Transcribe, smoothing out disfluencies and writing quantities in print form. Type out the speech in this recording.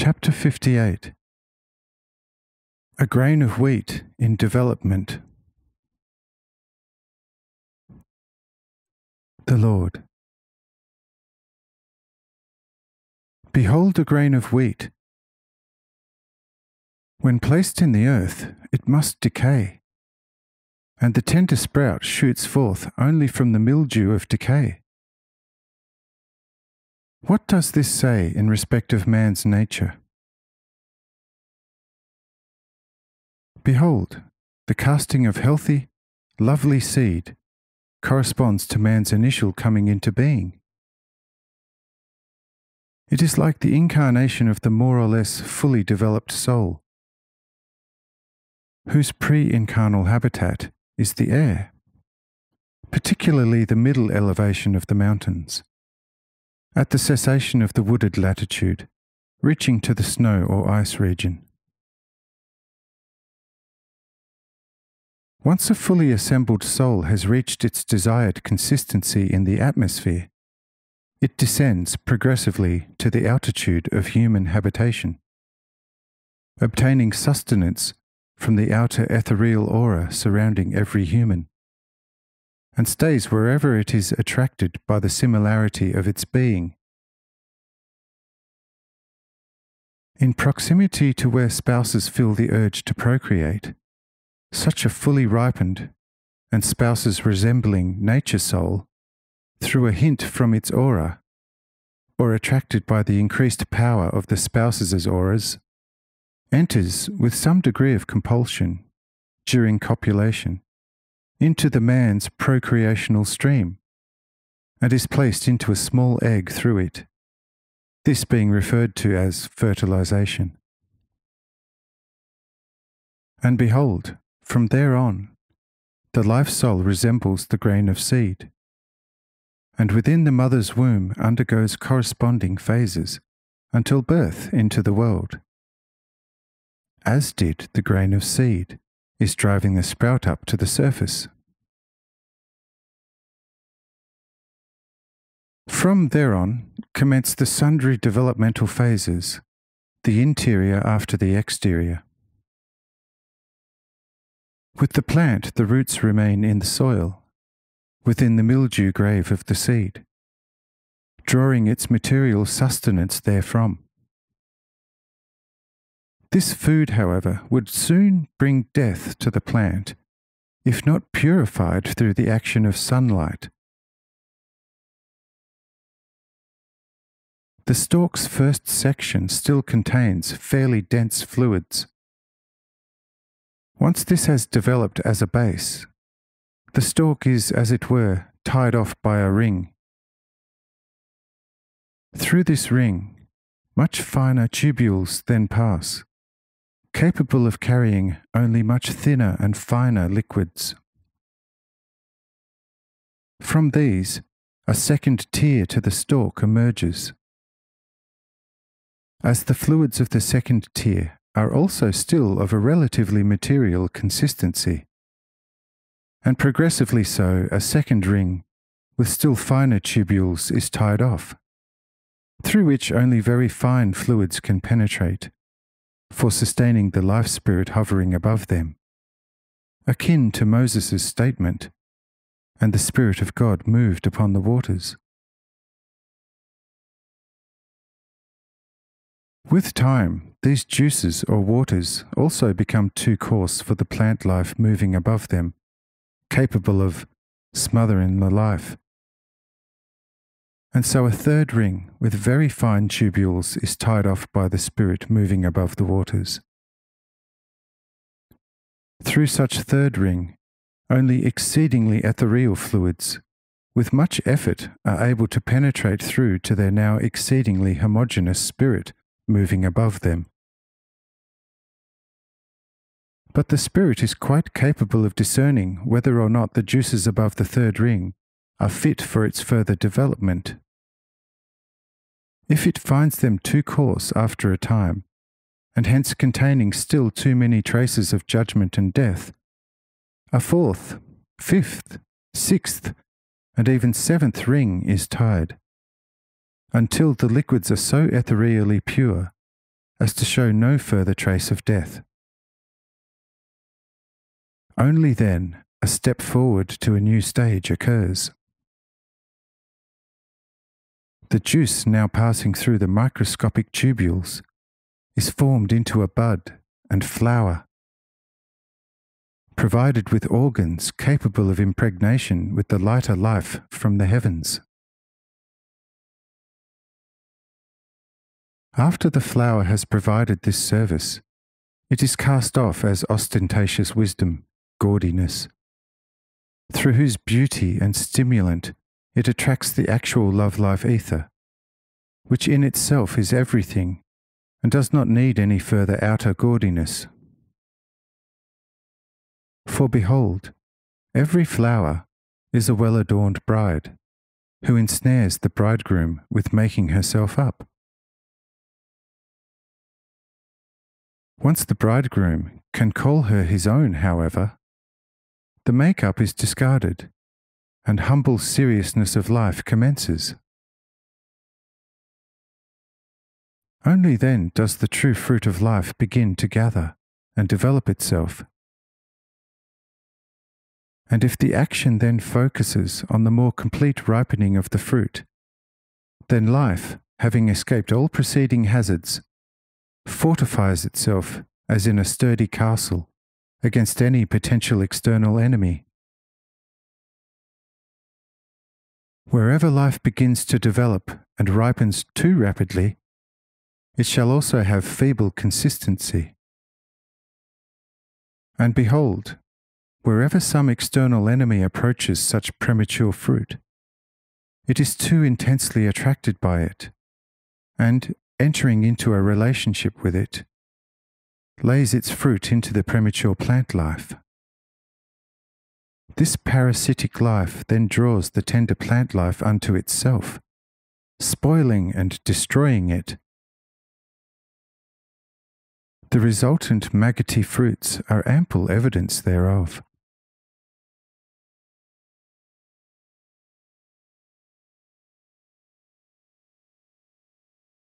Chapter 58. A grain of wheat in development. The Lord. Behold a grain of wheat. When placed in the earth, it must decay, and the tender sprout shoots forth only from the mildew of decay. What does this say in respect of man's nature? Behold, the casting of healthy, lovely seed corresponds to man's initial coming into being. It is like the incarnation of the more or less fully developed soul, whose pre-incarnal habitat is the air, particularly the middle elevation of the mountains, at the cessation of the wooded latitude, reaching to the snow or ice region. Once a fully assembled soul has reached its desired consistency in the atmosphere, it descends progressively to the altitude of human habitation, obtaining sustenance from the outer ethereal aura surrounding every human, and stays wherever it is attracted by the similarity of its being. In proximity to where spouses feel the urge to procreate, such a fully ripened and spouses resembling nature soul, through a hint from its aura, or attracted by the increased power of the spouse's auras, enters with some degree of compulsion, during copulation, into the man's procreational stream, and is placed into a small egg through it, this being referred to as fertilization. And behold, from there on, the life soul resembles the grain of seed, and within the mother's womb undergoes corresponding phases until birth into the world, as did the grain of seed is driving the sprout up to the surface. From thereon commence the sundry developmental phases, the interior after the exterior. With the plant, the roots remain in the soil, within the mildew grave of the seed, drawing its material sustenance therefrom. This food, however, would soon bring death to the plant, if not purified through the action of sunlight. The stalk's first section still contains fairly dense fluids. Once this has developed as a base, the stalk is, as it were, tied off by a ring. Through this ring, much finer tubules then pass, capable of carrying only much thinner and finer liquids. From these, a second tier to the stalk emerges. As the fluids of the second tier are also still of a relatively material consistency, and progressively so a second ring with still finer tubules is tied off, through which only very fine fluids can penetrate, for sustaining the life spirit hovering above them, akin to Moses' statement, "And the Spirit of God moved upon the waters." With time, these juices or waters also become too coarse for the plant life moving above them, capable of smothering the life. And so a third ring with very fine tubules is tied off by the spirit moving above the waters. Through such third ring, only exceedingly ethereal fluids, with much effort, are able to penetrate through to their now exceedingly homogeneous spirit moving above them. But the spirit is quite capable of discerning whether or not the juices above the third ring are fit for its further development. If it finds them too coarse after a time, and hence containing still too many traces of judgment and death, a fourth, fifth, sixth, and even seventh ring is tied, until the liquids are so ethereally pure as to show no further trace of death. Only then a step forward to a new stage occurs. The juice now passing through the microscopic tubules is formed into a bud and flower, provided with organs capable of impregnation with the lighter life from the heavens. After the flower has provided this service, it is cast off as ostentatious wisdom, gaudiness, through whose beauty and stimulant it attracts the actual love-life ether, which in itself is everything and does not need any further outer gaudiness. For behold, every flower is a well-adorned bride, who ensnares the bridegroom with making herself up. Once the bridegroom can call her his own, however, the make-up is discarded, and humble seriousness of life commences. Only then does the true fruit of life begin to gather and develop itself. And if the action then focuses on the more complete ripening of the fruit, then life, having escaped all preceding hazards, fortifies itself as in a sturdy castle against any potential external enemy. Wherever life begins to develop and ripens too rapidly, it shall also have feeble consistency. And behold, wherever some external enemy approaches such premature fruit, it is too intensely attracted by it, and, entering into a relationship with it, lays its fruit into the premature plant life. This parasitic life then draws the tender plant life unto itself, spoiling and destroying it. The resultant maggoty fruits are ample evidence thereof.